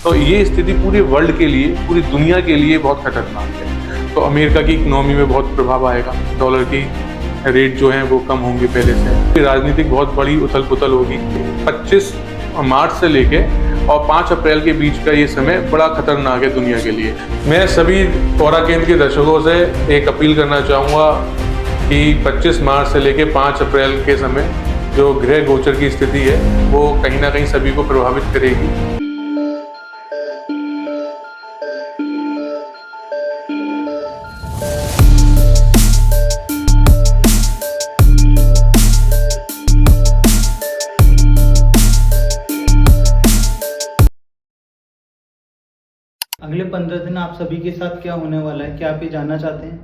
तो ये स्थिति पूरे वर्ल्ड के लिए, पूरी दुनिया के लिए बहुत खतरनाक है। तो अमेरिका की इकोनॉमी में बहुत प्रभाव आएगा, डॉलर की रेट जो है वो कम होंगे पहले से, राजनीतिक बहुत बड़ी उथल पुथल होगी। 25 मार्च से लेके और 5 अप्रैल के बीच का ये समय बड़ा खतरनाक है दुनिया के लिए। मैं सभी कोरा केंद्र के दर्शकों से एक अपील करना चाहूँगा कि 25 मार्च से लेके 5 अप्रैल के समय जो ग्रह गोचर की स्थिति है वो कहीं ना कहीं सभी को प्रभावित करेगी। अगले 15 दिन आप सभी के साथ क्या होने वाला है, क्या आप ये जानना चाहते हैं?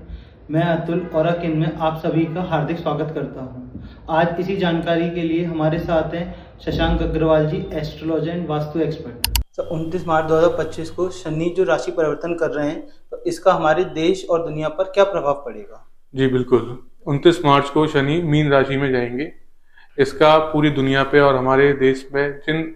मैं अतुल कोरा केंद्र में आप सभी का हार्दिक स्वागत करता हूं। आज इसी जानकारी के लिए हमारे साथ हैं शशांक अग्रवाल जी, एस्ट्रोलॉजर एंड वास्तु एक्सपर्ट। तो 29 मार्च 2025 को शनि जो राशि परिवर्तन कर रहे हैं, तो इसका हमारे देश और दुनिया पर क्या प्रभाव पड़ेगा? जी बिल्कुल, 29 मार्च को शनि मीन राशि में जाएंगे। इसका पूरी दुनिया पे और हमारे देश में जिन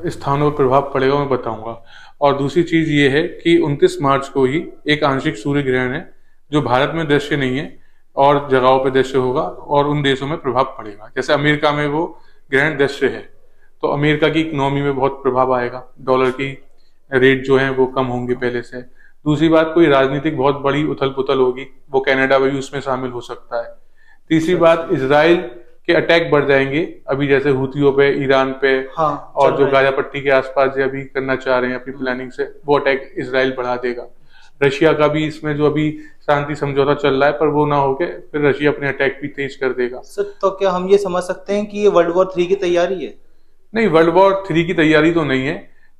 स्थानों पर प्रभाव पड़ेगा मैं बताऊंगा। और दूसरी चीज ये है कि 29 मार्च को ही एक आंशिक सूर्य ग्रहण है जो भारत में दृश्य नहीं है और जगहों पे दृश्य होगा और उन देशों में प्रभाव पड़ेगा। जैसे अमेरिका में वो ग्रहण दृश्य है तो अमेरिका की इकोनॉमी में बहुत प्रभाव आएगा, डॉलर की रेट जो है वो कम होंगे पहले से। दूसरी बात, कोई राजनीतिक बहुत बड़ी उथल पुथल होगी, वो कनाडा भी उसमें शामिल हो सकता है। तीसरी बात, इजराइल के अटैक बढ़ जाएंगे अभी, जैसे हुतियों पे, ईरान पे, हाँ, और जो गाजा पट्टी के आसपास जो अभी करना चाह रहे हैं अपनी प्लानिंग से, वो अटैक इजराइल बढ़ा देगा। रशिया का भी इसमें जो अभी शांति समझौता चल रहा है पर वो ना होके फिर रशिया अपने अटैक भी तेज कर देगा। सर, तो क्या हम ये समझ सकते हैं कि ये वर्ल्ड वॉर 3 की तैयारी है? नहीं, वर्ल्ड वॉर 3 की तैयारी तो नहीं है,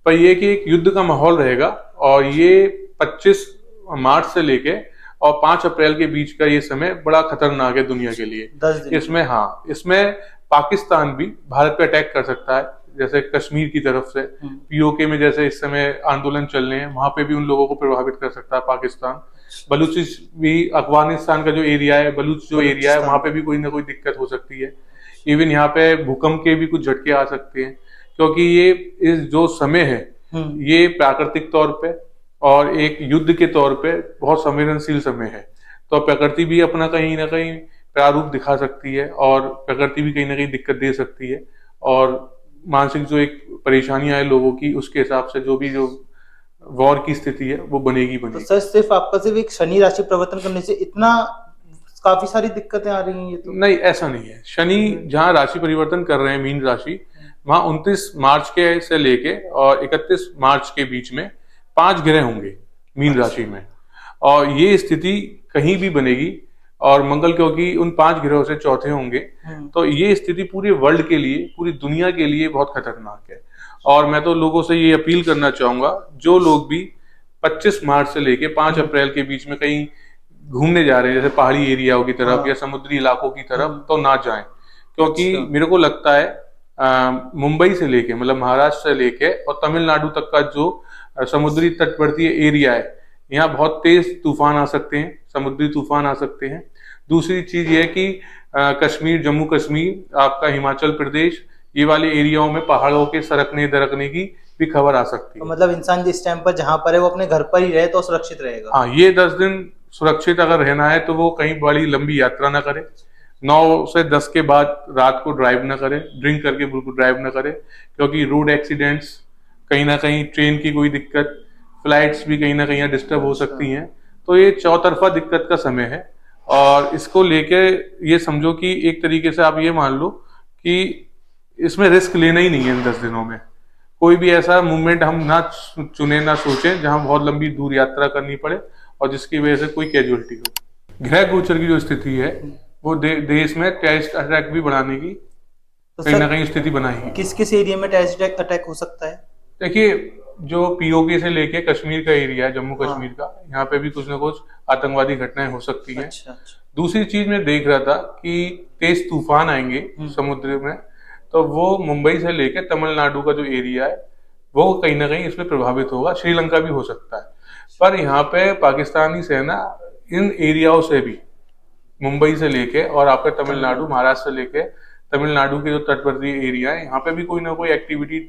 पर ये कि एक युद्ध का माहौल रहेगा। और ये 25 मार्च से लेके और 5 अप्रैल के बीच का ये समय बड़ा खतरनाक है दुनिया के लिए। 10 दिन इसमें पाकिस्तान भी भारत पे अटैक कर सकता है, जैसे कश्मीर की तरफ से। पीओके में जैसे इस समय आंदोलन चल रहे हैं, वहां पे भी उन लोगों को प्रभावित कर सकता है पाकिस्तान। बलूचिस्तान भी, अफगानिस्तान का जो एरिया है, बलूच जो एरिया है, वहां पे भी कोई ना कोई दिक्कत हो सकती है। इवन यहाँ पे भूकंप के भी कुछ झटके आ सकते हैं, क्योंकि ये इस जो समय है ये प्राकृतिक तौर पे और एक युद्ध के तौर पे बहुत संवेदनशील समय है। तो प्रकृति भी अपना कहीं ना कहीं प्रारूप दिखा सकती है और प्रकृति भी कहीं ना कहीं दिक्कत दे सकती है। और मानसिक जो एक परेशानियां है लोगों की, उसके हिसाब से जो वॉर की स्थिति है वो बनेगी। तो सर, सिर्फ एक शनि राशि परिवर्तन करने से इतना काफी सारी दिक्कतें आ रही हैं? ये तो नहीं, ऐसा नहीं है। शनि जहाँ राशि परिवर्तन कर रहे हैं मीन राशि, वहां 29 मार्च के से लेके और 31 मार्च के बीच में 5 ग्रह होंगे मीन राशि में, और ये स्थिति कहीं भी बनेगी। और मंगल क्योंकि उन 5 ग्रहों से चौथे होंगे, तो ये स्थिति पूरे वर्ल्ड के लिए, पूरी दुनिया के लिए बहुत खतरनाक है। और मैं तो लोगों से ये अपील करना चाहूंगा, जो लोग भी 25 मार्च से लेके 5 अप्रैल के बीच में कहीं घूमने जा रहे हैं, जैसे पहाड़ी एरियाओं की तरफ या समुद्री इलाकों की तरफ, तो ना जाएं। क्योंकि मेरे को लगता है मुंबई से लेके, मतलब महाराष्ट्र से लेके और तमिलनाडु तक का जो समुद्री तटवर्ती एरिया है, यहाँ बहुत तेज तूफान आ सकते हैं, समुद्री तूफान आ सकते हैं। दूसरी चीज ये है कि कश्मीर, जम्मू कश्मीर, आपका हिमाचल प्रदेश, ये वाले एरियाओं में पहाड़ों के सरकने दरकने की भी खबर आ सकती है। तो मतलब इंसान जिस टाइम पर जहाँ पर है वो अपने घर पर ही रहे तो सुरक्षित रहेगा? हाँ, ये 10 दिन सुरक्षित अगर रहना है तो वो कहीं बड़ी लंबी यात्रा ना करे। 9 से 10 के बाद रात को ड्राइव ना करे, ड्रिंक करके बिल्कुल ड्राइव ना करे, क्योंकि रोड एक्सीडेंट्स, कहीं ना कहीं ट्रेन की कोई दिक्कत, फ्लाइट्स भी कहीं ना कहीं डिस्टर्ब हो सकती हैं। तो ये चौतरफा दिक्कत का समय है। और इसको लेके ये समझो कि एक तरीके से आप ये मान लो कि इसमें रिस्क लेना ही नहीं है। इन 10 दिनों में कोई भी ऐसा मूवमेंट हम ना चुने, ना सोचें जहां बहुत लंबी दूर यात्रा करनी पड़े और जिसकी वजह से कोई कैजुअलिटी हो। ग्रह गोचर की जो स्थिति है वो देश में टेररिस्ट अटैक भी बढ़ाने की कहीं ना कहीं स्थिति बनाई। किस किस एरिया में टेररिस्ट अटैक हो सकता है? देखिए, जो पीओके से लेके कश्मीर का एरिया है, जम्मू कश्मीर का, यहाँ पे भी कुछ ना कुछ आतंकवादी घटनाएं हो सकती हैं। अच्छा। दूसरी चीज मैं देख रहा था कि तेज तूफान आएंगे समुद्र में, तो वो मुंबई से लेके तमिलनाडु का जो एरिया है वो कहीं ना कहीं इसमें प्रभावित होगा। श्रीलंका भी हो सकता है। पर यहाँ पे पाकिस्तानी सेना इन एरियाओं से भी, मुंबई से लेके और आपका तमिलनाडु, महाराष्ट्र से लेके तमिलनाडु के जो तटवर्ती एरिया है यहाँ पे भी कोई ना कोई एक्टिविटी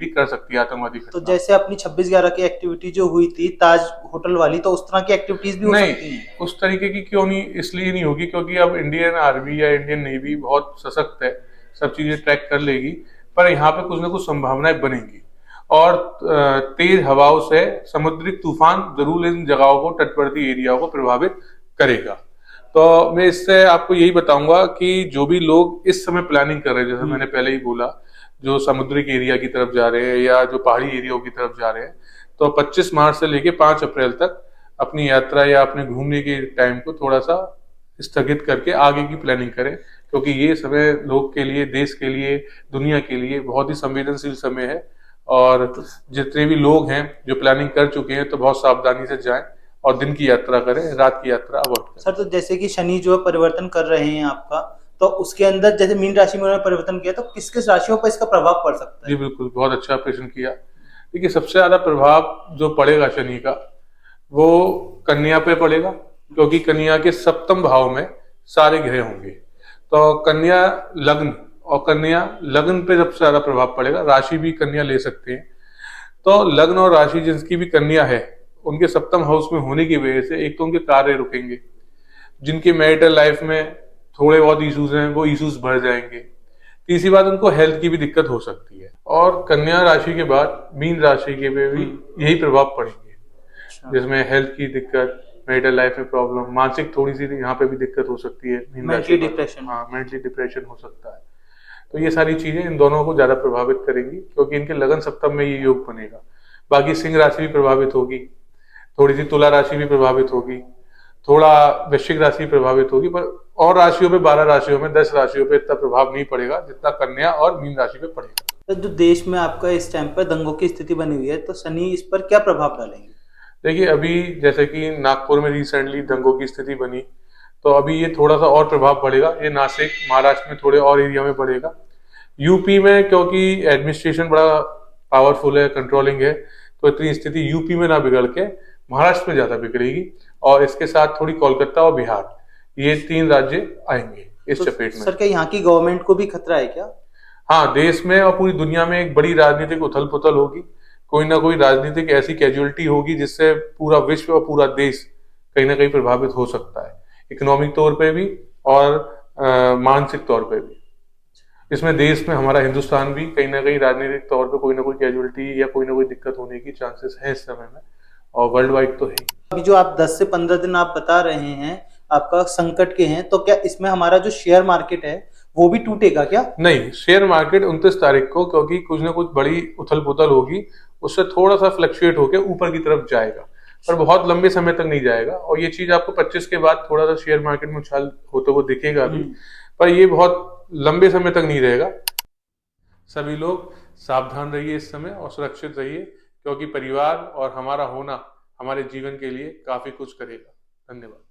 कर सकती है आतंकवादी तो घटना। जैसे अपनी 26/11 की एक्टिविटी जो हुई थी ताज होटल वाली, तो उस तरह की एक्टिविटीज भी हो नहीं, सकती हैं? उस तरीके की क्यों नहीं, इसलिए नहीं होगी क्योंकि अब इंडियन आर्मी या इंडियन नेवी बहुत सशक्त है, सब चीजें ट्रैक कर लेगी। पर यहाँ पे कुछ ना कुछ संभावनाएं बनेंगी और तेज हवाओं से समुद्री तूफान जरूर इन जगहों को, तटवर्ती एरिया को प्रभावित करेगा। तो मैं इससे आपको यही बताऊंगा कि जो भी लोग इस समय प्लानिंग कर रहे हैं, जैसे मैंने पहले ही बोला, जो समुद्रिक एरिया की तरफ जा रहे हैं या जो पहाड़ी एरिया की तरफ जा रहे हैं, तो 25 मार्च से लेके 5 अप्रैल तक अपनी यात्रा या अपने घूमने के टाइम को थोड़ा सा स्थगित करके आगे की प्लानिंग करें, क्योंकि ये समय लोग के लिए, देश के लिए, दुनिया के लिए बहुत ही संवेदनशील समय है। और जितने भी लोग हैं जो प्लानिंग कर चुके हैं तो बहुत सावधानी से जाएं और दिन की यात्रा करें, रात की यात्रा अवॉइड करें। सर, तो जैसे कि शनि जो है परिवर्तन कर रहे हैं आपका, तो उसके अंदर जैसे मीन राशि में उन्होंने परिवर्तन किया, तो किस किस राशियों पर इसका प्रभाव पड़ सकता जी है? बिल्कुल, बहुत अच्छा प्रश्न किया। देखिए, सबसे ज्यादा प्रभाव जो पड़ेगा शनि का, वो कन्या पे पड़ेगा, क्योंकि कन्या के सप्तम भाव में सारे ग्रह होंगे। तो कन्या लग्न, और कन्या लग्न पे सबसे ज्यादा प्रभाव पड़ेगा। राशि भी कन्या ले सकते हैं। तो लग्न और राशि जिसकी भी कन्या है, उनके सप्तम हाउस में होने की वजह से एक तो उनके कार्य रुकेंगे, जिनके मैरिटल लाइफ में थोड़े बहुत इश्यूज हैं वो इश्यूज बढ़ जाएंगे। तीसरी बात, उनको हेल्थ की भी दिक्कत हो सकती है। और कन्या राशि के बाद मीन राशि के पे भी यही प्रभाव पड़ेंगे, जिसमें हेल्थ की दिक्कत, मेंटल लाइफ में प्रॉब्लम, मानसिक थोड़ी सी यहाँ पे भी दिक्कत हो सकती है। मीन राशि मेंटली में डिप्रेशन। हाँ, मेंटली डिप्रेशन हो सकता है। तो ये सारी चीजें इन दोनों को ज्यादा प्रभावित करेंगी, क्योंकि इनके लगन सप्तम में ये योग बनेगा। बाकी सिंह राशि भी प्रभावित होगी, थोड़ी सी तुला राशि भी प्रभावित होगी, थोड़ा वृश्चिक राशि प्रभावित होगी, पर और राशियों पे, 12 राशियों में, 10 राशियों पे इतना प्रभाव नहीं पड़ेगा जितना कन्या और मीन राशि पे पड़ेगा। तो जो देश में आपका इस टाइम पर दंगों की स्थिति बनी हुई है, तो शनि इस पर क्या प्रभाव डालेंगे? देखिए, अभी जैसे कि नागपुर में रिसेंटली दंगों की स्थिति बनी, तो अभी ये थोड़ा सा और प्रभाव पड़ेगा। ये नासिक, महाराष्ट्र में थोड़े और एरिया में पड़ेगा। यूपी में क्योंकि एडमिनिस्ट्रेशन बड़ा पावरफुल है, कंट्रोलिंग है, तो इतनी स्थिति यूपी में ना बिगड़ के महाराष्ट्र में ज्यादा बिगड़ेगी। और इसके साथ थोड़ी कोलकाता और बिहार, ये 3 राज्य आएंगे इस चपेट में। सर, क्या यहाँ की गवर्नमेंट को भी खतरा है क्या? हाँ, देश में और पूरी दुनिया में एक बड़ी राजनीतिक उथल पुथल होगी। कोई ना कोई राजनीतिक ऐसी कैजुअलिटी होगी जिससे पूरा विश्व और पूरा देश कहीं ना कहीं प्रभावित हो सकता है, इकोनॉमिक तौर पे भी और मानसिक तौर पे भी। इसमें देश में हमारा हिंदुस्तान भी कहीं ना कहीं राजनीतिक तौर पे कोई ना कोई कैजुअलिटी या कोई ना कोई दिक्कत होने की चांसेस है इस समय में, और वर्ल्ड वाइड तो है। अभी जो आप 10 से 15 दिन आप बता रहे हैं आपका संकट के हैं, तो क्या इसमें हमारा जो शेयर मार्केट है वो भी टूटेगा क्या? नहीं, शेयर मार्केट 29 तारीख को, क्योंकि कुछ ना कुछ बड़ी उथल पुथल होगी, उससे थोड़ा सा फ्लक्चुएट होकर ऊपर की तरफ जाएगा, पर बहुत लंबे समय तक नहीं जाएगा। और ये चीज आपको 25 के बाद थोड़ा सा शेयर मार्केट में उछाल होते हुए दिखेगा अभी, पर ये बहुत लंबे समय तक नहीं रहेगा। सभी लोग सावधान रहिए इस समय और सुरक्षित रहिए, क्योंकि परिवार और हमारा होना हमारे जीवन के लिए काफी कुछ करेगा। धन्यवाद।